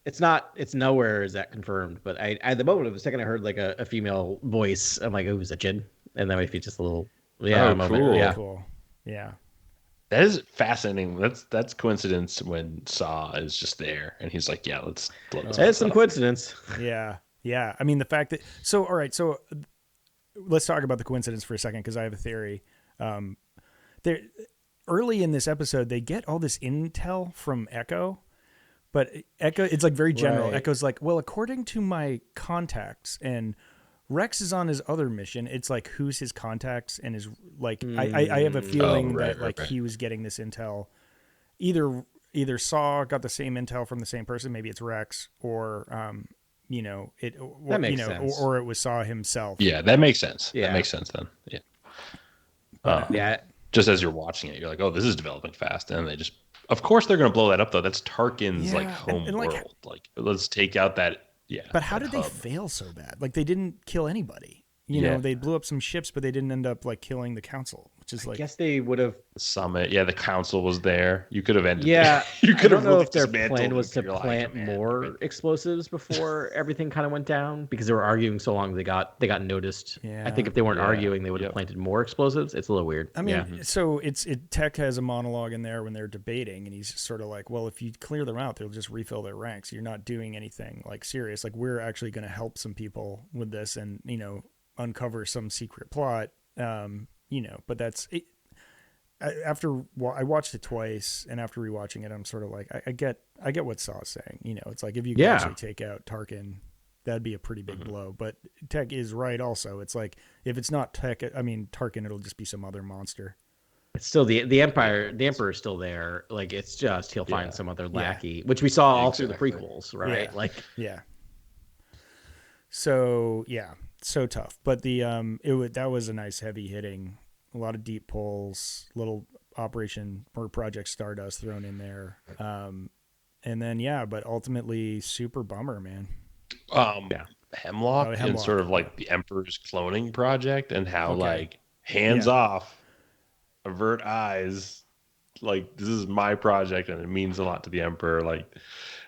G: It's not. It's nowhere is that confirmed. But I at the moment, the second I heard like a female voice, I'm like, oh, is it Jin? And that might be just a little. Yeah,
F: cool.
G: Yeah,
E: cool. Yeah.
F: That is fascinating. That's coincidence when Saw is just there and he's like, yeah, let's blow this.
G: That's some coincidence.
E: Yeah. Yeah. I mean, the fact that all right, so let's talk about the coincidence for a second because I have a theory. There early in this episode, they get all this intel from Echo, but Echo it's like very general. Right. Echo's like, well, according to my contacts and Rex is on his other mission. It's like who's his contacts and his like. I have a feeling that he was getting this intel. Either Saw got the same intel from the same person. Maybe it's Rex, or
G: that makes sense.
E: Or it was Saw himself.
F: Yeah, that makes sense. Yeah, that makes sense then. Yeah.
G: Yeah.
F: Just as you're watching it, you're like, oh, this is developing fast, and they just, of course, they're going to blow that up though. That's Tarkin's like home world. Like, let's take out that. Yeah.
E: But how did they fail so bad? Like they didn't kill anybody. You know, they blew up some ships, but they didn't end up like killing the council, which is like.
G: I guess they would have.
F: The summit. Yeah, the council was there. You could have ended.
G: Yeah,
F: you could have.
G: I don't know if their plan was to plant more explosives before everything kind of went down because they were arguing so long. They got noticed. Yeah. I think if they weren't arguing, they would have planted more explosives. It's a little weird.
E: I mean, so Tech has a monologue in there when they're debating, and he's sort of like, "Well, if you clear them out, they'll just refill their ranks. You're not doing anything like serious. Like we're actually going to help some people with this, and uncover some secret plot, but that's it. After I watched it twice, and after rewatching it, I'm sort of like, I get what Saw's saying. It's like if you can actually take out Tarkin, that'd be a pretty big blow. But Tech is right. Also, it's like if it's not Tech, I mean Tarkin, it'll just be some other monster.
G: It's still the Empire. The Emperor is still there. Like it's just he'll find some other lackey, which we saw all through the prequels, right?
E: So tough, but that was a nice heavy hitting, a lot of deep pulls, little Operation or Project Stardust thrown in there, and then but ultimately super bummer, man.
F: Hemlock and sort of like the Emperor's cloning project and how like hands off, avert eyes, like this is my project and it means a lot to the Emperor. Like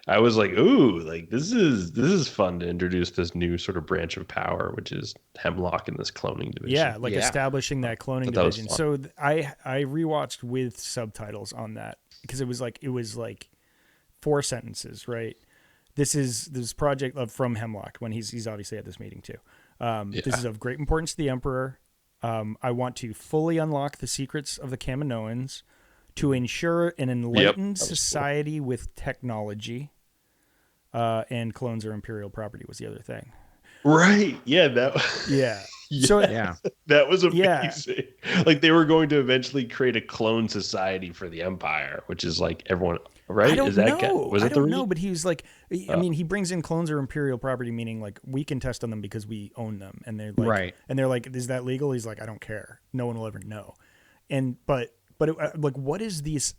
F: I was like, ooh, like this is fun to introduce this new sort of branch of power, which is Hemlock in this cloning division.
E: Yeah, establishing that cloning division. So I rewatched with subtitles on that because it was like 4 sentences, right? This project from Hemlock when he's obviously at this meeting too. This is of great importance to the Emperor. I want to fully unlock the secrets of the Kaminoans to ensure an enlightened society with technology, and clones are imperial property was the other thing.
F: Right. Yeah. So that was amazing. Like they were going to eventually create a clone society for the Empire, which is like everyone. Right?
E: I don't know, but he was like, I mean, he brings in clones are imperial property, meaning like we can test on them because we own them, and they're like, and they're like, is that legal? He's like, I don't care. No one will ever know. But like, what is these?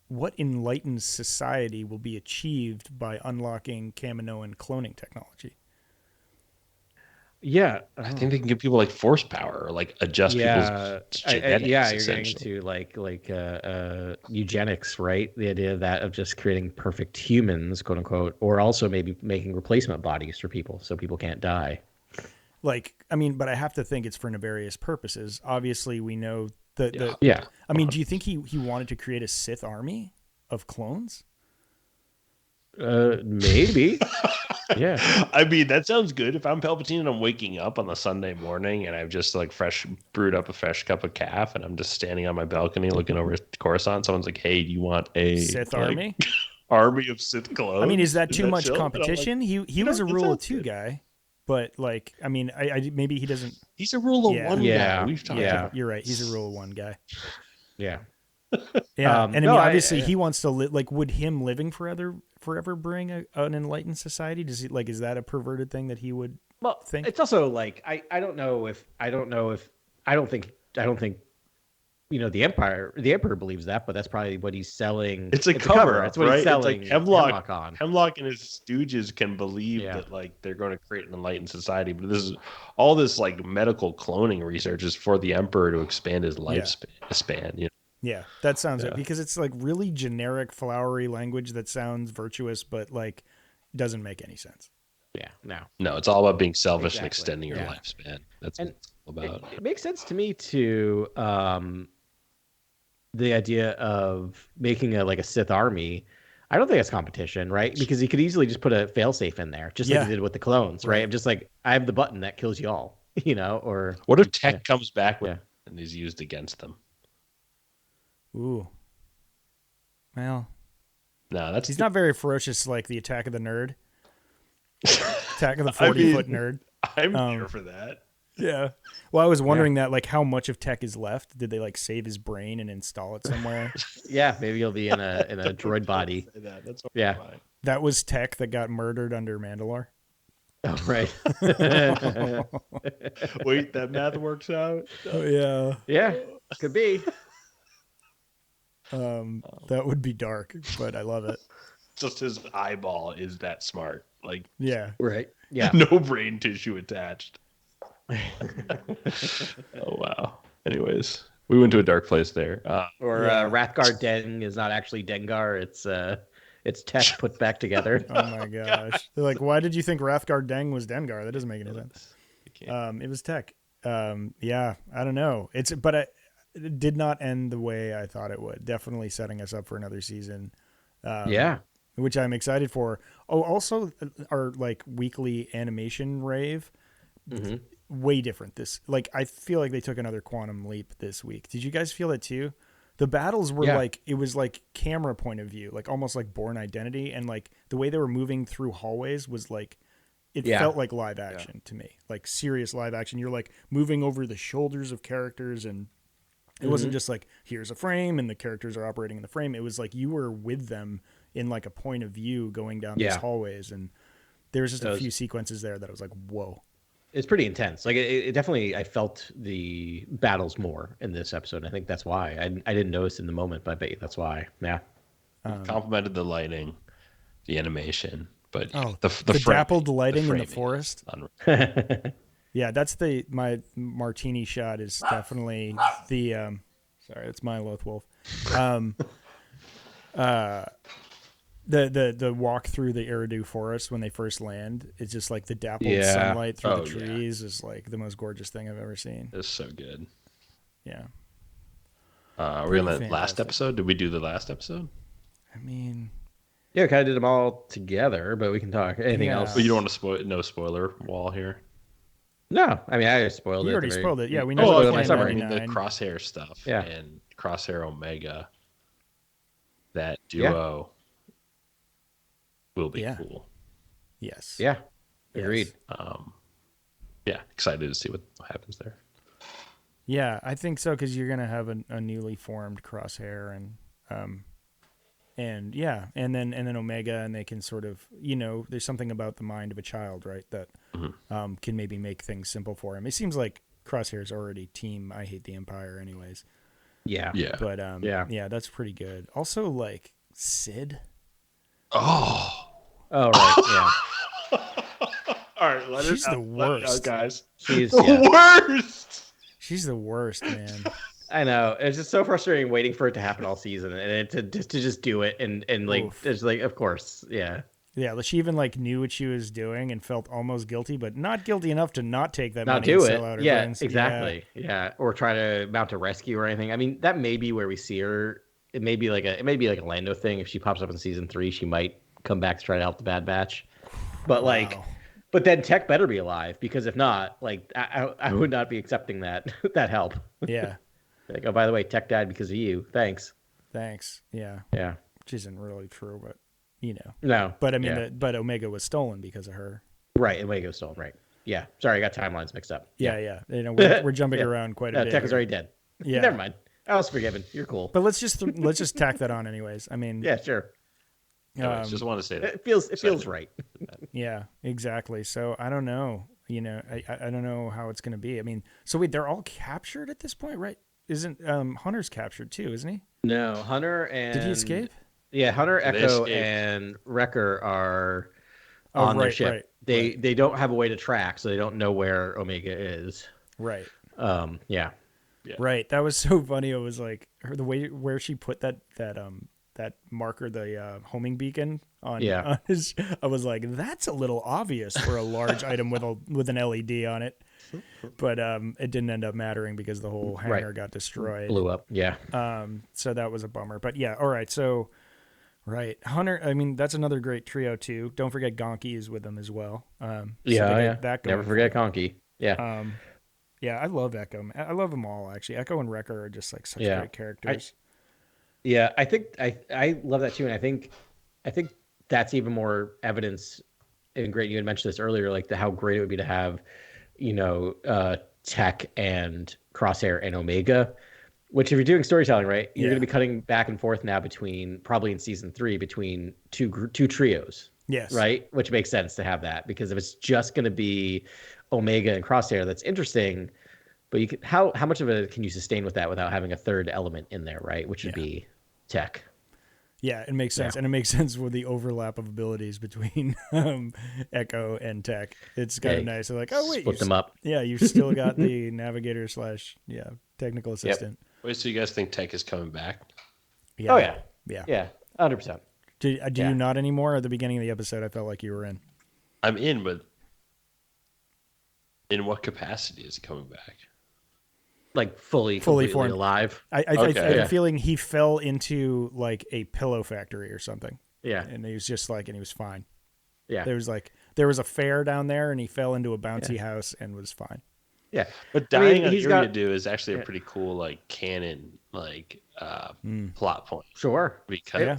E: What enlightened society will be achieved by unlocking Kaminoan cloning technology?
G: Yeah,
F: I think they can give people like force power or like adjust people's genetics.
G: You're getting to like eugenics, right? The idea of that of just creating perfect humans, quote unquote, or also maybe making replacement bodies for people so people can't die.
E: Like, I mean, but I have to think it's for nefarious purposes. Obviously, we know that. I mean, do you think he wanted to create a Sith army of clones?
G: Maybe. Yeah.
F: I mean, that sounds good. If I'm Palpatine and I'm waking up on the Sunday morning and I've just like brewed up a fresh cup of caf and I'm just standing on my balcony looking over Coruscant, someone's like, hey, do you want a
E: Sith army?
F: Army of Sith clones?
E: I mean, is that too much competition? Like, he was a rule of 2 guy, but like, I mean, I maybe he doesn't.
F: He's a rule of 1 guy. We've talked about.
E: You're right. He's a rule of 1 guy.
G: Yeah.
E: Yeah, and I mean, obviously, he wants to live. Like, would him living forever bring an enlightened society? Does he like? Is that a perverted thing that he would think?
G: It's also like I don't think the emperor believes that, but that's probably what he's selling.
F: It's a cover.
G: That's what
F: right?
G: he's selling.
F: It's like Hemlock
G: on.
F: Hemlock and his stooges can believe that like they're going to create an enlightened society, but this is all this like medical cloning research is for the emperor to expand his lifespan.
E: Yeah, that sounds it, because it's like really generic, flowery language that sounds virtuous, but like doesn't make any sense.
G: Yeah,
F: no, it's all about being selfish and extending your lifespan. That's what it's all about.
G: It makes sense to me to the idea of making a Sith army. I don't think it's competition, right? Because he could easily just put a failsafe in there, just like he did with the clones, right? I'm just like, I have the button that kills you all, or
F: what if tech comes back and is used against them?
E: Ooh. Well,
F: no,
E: he's not very ferocious like the Attack of the Nerd. Attack of the 40-foot nerd.
F: I'm here for that.
E: Yeah. Well, I was wondering that, like, how much of tech is left? Did they like save his brain and install it somewhere?
G: Maybe he'll be in a droid body.
F: That's
G: fine.
E: That was tech that got murdered under Mandalore.
G: Oh, right.
F: Wait, that math works out.
E: Oh yeah.
G: Yeah, could be.
E: That would be dark, but I love it.
F: Just his eyeball is that smart. Like,
G: right. Yeah.
F: No brain tissue attached. Oh wow. Anyways, we went to a dark place there.
G: Rathgar Deng is not actually Dengar. It's tech put back together.
E: Oh my gosh. They're like, why did you think Rathgar Deng was Dengar? That doesn't make any sense. It was tech. I don't know. It did not end the way I thought it would. Definitely setting us up for another season. Which I'm excited for. Oh, also our like weekly animation rave. Way different. I feel like they took another quantum leap this week. Did you guys feel it too? The battles were like, it was like camera point of view, like almost like Born Identity, and like the way they were moving through hallways was like, it felt like live action to me, like serious live action. You're like moving over the shoulders of characters, and it wasn't just like, here's a frame and the characters are operating in the frame. It was like you were with them in like a point of view going down these hallways, and there was just a few sequences there that I was like, whoa.
G: It's pretty intense. Like it definitely, I felt the battles more in this episode. I think that's why I didn't notice in the moment, but I bet you that's why. Yeah.
F: Complimented the lighting, the animation, but
E: the dappled lighting in the forest. Yeah, that's my martini shot is definitely the sorry, it's my Loth Wolf. The walk through the Eridu forest when they first land, it's just like the dappled sunlight through the trees is like the most gorgeous thing I've ever seen.
F: It's so good.
E: Yeah.
F: Are we on the last episode? Did we do the last episode?
E: I mean,
G: yeah, we kind of did them all together, but we can talk anything else.
F: But you don't want to spoil, no spoiler wall here.
G: No, I mean I spoiled it.
E: You already spoiled it. Yeah, we know.
F: Oh, I mean the Crosshair stuff.
G: Yeah.
F: And Crosshair Omega. That duo will be cool.
E: Yes.
G: Yeah. Agreed.
F: Yeah, excited to see what happens there.
E: Yeah, I think so, because you're gonna have a newly formed Crosshair and then Omega, and they can sort of, there's something about the mind of a child, right, that can maybe make things simple for him. It seems like Crosshair's already team I Hate the Empire anyways.
G: Yeah.
E: But that's pretty good. Also, like Sid.
F: Oh
G: right, yeah.
F: All right,
E: she's the worst,
F: guys.
G: She's
F: the worst.
E: She's the worst, man.
G: I know. It's just so frustrating waiting for it to happen all season and to just do it and like Oof. It's like, of course, yeah.
E: Yeah, she even like knew what she was doing and felt almost guilty, but not guilty enough to not take that money and sell out her friends.
G: Exactly. Yeah, or try to mount a rescue or anything. I mean, that may be where we see her. It may be like a Lando thing. If she pops up in season 3, she might come back to try to help the Bad Batch. But but then Tech better be alive, because if not, like I would not be accepting that help.
E: Yeah.
G: Like, oh, by the way, Tech died because of you. Thanks.
E: Yeah.
G: Yeah.
E: Which isn't really true, but
G: No.
E: But I mean, but Omega was stolen because of her.
G: Right. Omega was stolen. Right. Yeah. Sorry, I got timelines mixed up.
E: Yeah. We're jumping around quite a bit.
G: Tech is already dead.
E: Yeah.
G: Never mind. I was forgiven. You're cool.
E: But let's just tack that on anyways. I mean.
G: Yeah. Sure.
F: Just want to say that
G: it feels right.
E: Yeah. Exactly. So I don't know. I don't know how it's going to be. I mean, so wait, they're all captured at this point, right? isn't Hunter's captured too, isn't he?
G: No, Hunter and
E: did he escape?
G: Yeah, Hunter, Echo, and Wrecker are on their ship. They don't have a way to track, so they don't know where Omega is.
E: Right.
G: Yeah.
E: Right. That was so funny. It was like the way where she put that marker, the homing beacon on his. I was like, that's a little obvious for a large item with an LED on it. But it didn't end up mattering because the whole hangar got destroyed.
G: Blew up. Yeah.
E: So that was a bummer. But yeah, all right. So right. Hunter, I mean, that's another great trio too. Don't forget Gonki is with them as well.
G: That
E: Never
G: forget Gonki. Yeah.
E: Yeah, I love Echo. I love them all actually. Echo and Wrecker are just like such great characters.
G: I think I love that too, and I think that's even more evidence. And great, you had mentioned this earlier, like how great it would be to have, Tech and Crosshair and Omega. Which, if you're doing storytelling right, you're going to be cutting back and forth now between probably in season 3 between two trios.
E: Yes.
G: Right, which makes sense to have that because if it's just going to be Omega and Crosshair, that's interesting. But you can, how much of it can you sustain with that without having a third element in there, right? Which would be Tech.
E: Yeah, it makes sense, and it makes sense with the overlap of abilities between Echo and Tech. It's kind of nice. They're like, oh wait,
G: split them up.
E: Yeah, you've still got the navigator / technical assistant.
F: Wait, so you guys think Tech is coming back?
E: Yeah.
G: Oh yeah, 100%.
E: Do you not anymore? At the beginning of the episode, I felt like you were in.
F: I'm in, but in what capacity is he coming back?
G: Like fully formed, alive.
E: I'm feeling he fell into like a pillow factory or something.
G: Yeah,
E: and he was just like, and he was fine.
G: Yeah,
E: there was a fair down there, and he fell into a bouncy house and was fine.
G: Yeah,
F: but dying on Iridu is actually a pretty cool like canon plot point.
G: Sure,
F: because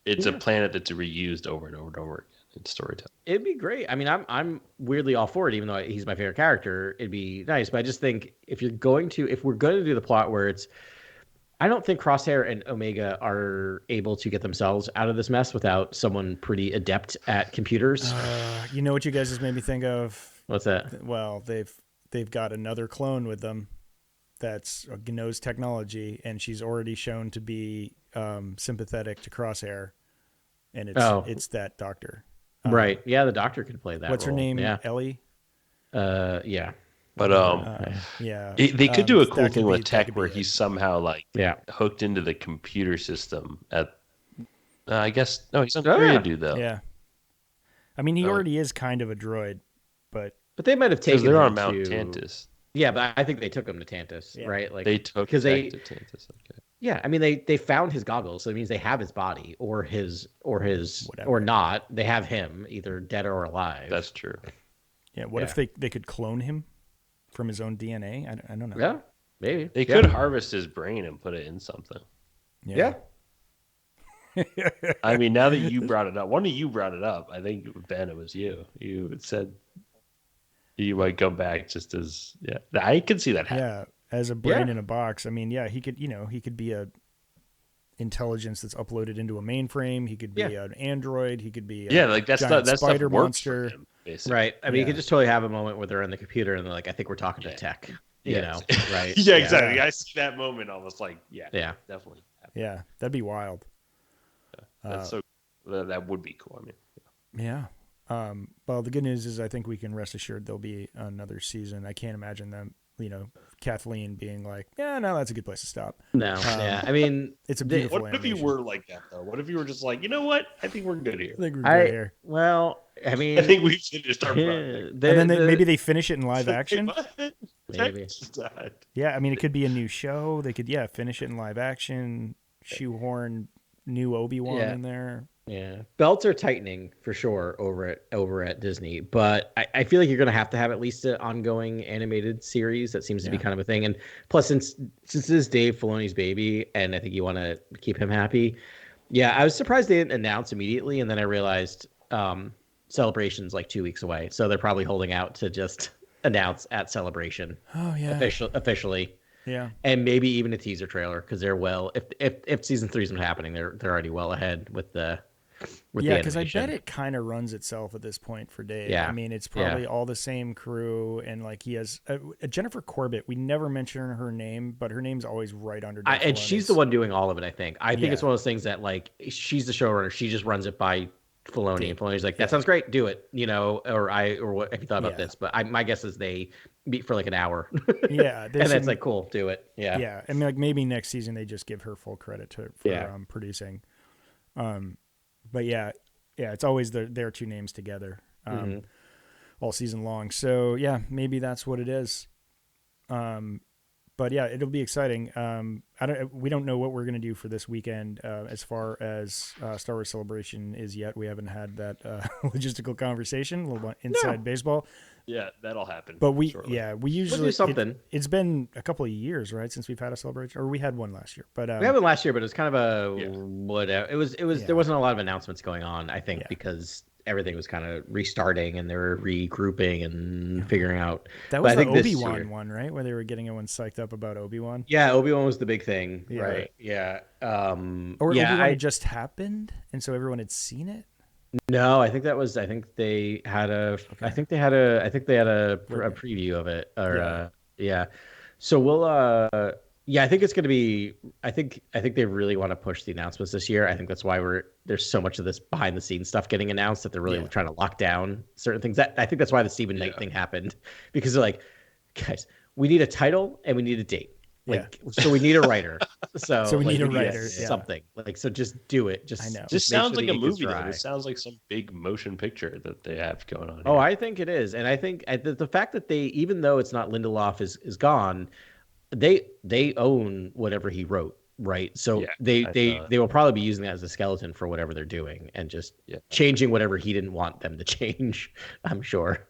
F: it's a planet that's reused over and over and over again in storytelling.
G: It'd be great. I mean, I'm weirdly all for it, even though he's my favorite character. It'd be nice, but I just think if we're going to do the plot where it's, I don't think Crosshair and Omega are able to get themselves out of this mess without someone pretty adept at computers.
E: You know what you guys just made me think of?
G: What's that?
E: Well, they've got another clone with them that's knows technology, and she's already shown to be sympathetic to Crosshair, and it's that doctor.
G: Right. Yeah, the doctor could play that.
E: What's
G: role.
E: her name?
G: Yeah.
E: Ellie?
G: Yeah.
F: But they could do a cool thing with Tech where he's somehow hooked into the computer system at I guess he's on Iridu though.
E: Yeah. I mean, he already is kind of a droid, but
G: they might have taken
F: they're on Mount Tantus.
G: Yeah, but I think they took him to Tantus, right? Like
F: they took him to Tantus. Okay.
G: Yeah, I mean they found his goggles, so it means they have his body or
E: whatever.
G: or not. They have him either dead or alive.
F: That's true.
E: Yeah. What if they could clone him from his own DNA? I don't know.
G: Yeah, maybe
F: they could harvest his brain and put it in something.
G: Yeah.
F: I mean, now that you brought it up, one of you brought it up. I think Ben, it was you. You said you might go back just as I could see that happen.
E: Yeah. As a brain in a box. I mean, he could be a intelligence that's uploaded into a mainframe. He could be an android. He could be
F: that's
E: spider monster.
F: Him,
G: right. I mean, you could just totally have a moment where they're in the computer and they're like, I think we're talking to Tech. You know, right?
F: Yeah, exactly. I see that moment almost like, definitely.
E: Yeah, that'd be wild.
F: That's that would be cool. I mean,
E: yeah. Well, the good news is I think we can rest assured there'll be another season. I can't imagine them, Kathleen being like, yeah, no, that's a good place to stop.
G: No, I mean,
E: it's a beautiful
F: What if you were like that, though? What if you were just like, you know what? I think we're good here.
E: I think we're good here.
G: Well, I mean,
F: I think we should just start project.
E: And then maybe they finish it in live action.
G: Maybe.
E: Yeah, I mean, it could be a new show. They could, finish it in live action, shoehorn new Obi-Wan in there.
G: Yeah, belts are tightening for sure over at Disney, but I feel like you're going to have at least an ongoing animated series. That seems to be kind of a thing. And plus, since this is Dave Filoni's baby, and I think you want to keep him happy. Yeah, I was surprised they didn't announce immediately, and then I realized Celebration's like 2 weeks away, so they're probably holding out to just announce at Celebration.
E: Oh yeah,
G: officially.
E: Yeah,
G: and maybe even a teaser trailer because they're if season 3's been happening, they're already well ahead with the.
E: Yeah, because I bet it kind of runs itself at this point for Dave.
G: Yeah.
E: I mean, it's probably all the same crew, and like he has Jennifer Corbett. We never mention her name, but her name's always right under.
G: And she's the one doing all of it. I think it's one of those things that like she's the showrunner. She just runs it by Filoni, and Filoni's like, that sounds great, do it. Or what have you thought about this? But my guess is they meet for like an hour.
E: Yeah,
G: and that's like cool, do it. Yeah,
E: yeah. I mean, like maybe next season they just give her full credit for producing. But yeah, it's always their two names together all season long. So yeah, maybe that's what it is. But yeah, it'll be exciting. We don't know what we're gonna do for this weekend as far as Star Wars Celebration is yet. We haven't had that logistical conversation. A little inside baseball.
F: Yeah, that'll happen.
E: But we usually
G: we'll do something.
E: It's been a couple of years, right, since we've had a celebration, or we had one last year. But
G: we had one last year, but it was kind of whatever. It was. There wasn't a lot of announcements going on. I think because everything was kind of restarting and they were regrouping and figuring out.
E: That was the Obi-Wan one, right? Where they were getting everyone psyched up about Obi-Wan.
G: Yeah, Obi-Wan was the big thing, right? Yeah.
E: Or Obi-Wan had just happened, and so everyone had seen it.
G: No, I think that was. I think they had a. Okay. I think they had a preview of it. Or So we'll. Yeah, I think it's going to be. I think they really want to push the announcements this year. I think that's why there's so much of this behind the scenes stuff getting announced that they're really trying to lock down certain things. I think that's why the Stevenknight thing happened, because they're like, guys, we need a title and we need a date. So we need a writer. So
E: we need a writer.
G: Something so just do it. Just
E: I know.
F: This sounds like a movie. Though. This sounds like some big motion picture that they have going on.
G: Oh, I think it is, and I think the fact that they, even though it's not Lindelof is gone, they own whatever he wrote, right? So they will probably be using that as a skeleton for whatever they're doing, and just changing whatever he didn't want them to change. I'm sure.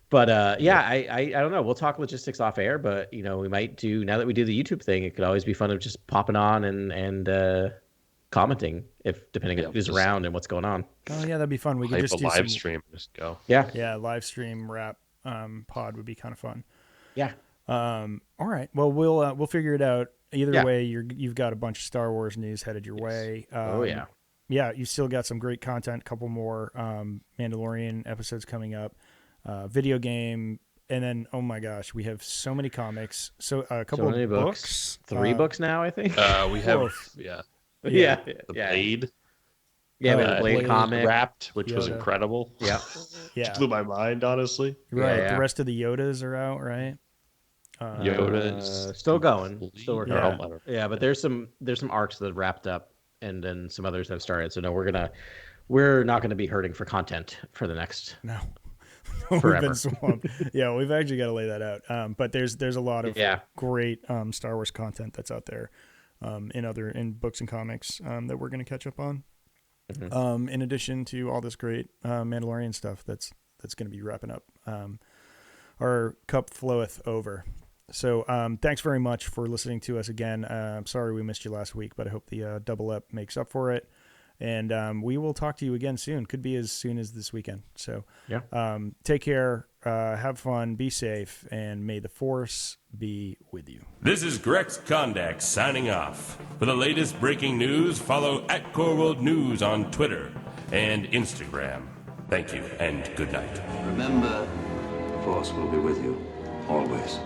G: But I don't know. We'll talk logistics off air, but we might do, now that we do the YouTube thing, it could always be fun of just popping on and commenting depending on who's around and what's going on.
E: Oh yeah, that'd be fun. We could just do
F: live stream, just go.
E: Yeah, live stream wrap pod would be kind of fun.
G: Yeah.
E: All right. Well, we'll figure it out. Either way, you've got a bunch of Star Wars news headed your way. Yeah, you still got some great content. Couple more Mandalorian episodes coming up. Video game, and then oh my gosh, we have so many comics. So a couple of books.
G: 3 books now, I think.
F: We have
G: the
F: Blade.
G: Yeah, we have the Blade comic
F: Wrapped, which was incredible.
G: Yeah,
F: Which blew my mind, honestly.
E: Right. Yeah. The rest of the Yodas are out, right?
F: Yoda is
G: still going, still working.
F: Yeah,
G: but there's some arcs that have wrapped up, and then some others have started. So no, we're not gonna be hurting for content for the next.
E: No.
G: Forever.
E: We've been swamped. Yeah, we've actually got to lay that out. But there's a lot of great Star Wars content that's out there in books and comics that we're going to catch up on. Mm-hmm. In addition to all this great Mandalorian stuff that's going to be wrapping up. Our cup floweth over. So thanks very much for listening to us again. I'm sorry we missed you last week, but I hope the double up makes up for it. And we will talk to you again soon. Could be as soon as this weekend. So take care, have fun, be safe, and may the Force be with you.
C: This is Grex Kondak signing off. For the latest breaking news, follow @CoreWorldNews on Twitter and Instagram. Thank you, and good night.
H: Remember, the Force will be with you, always.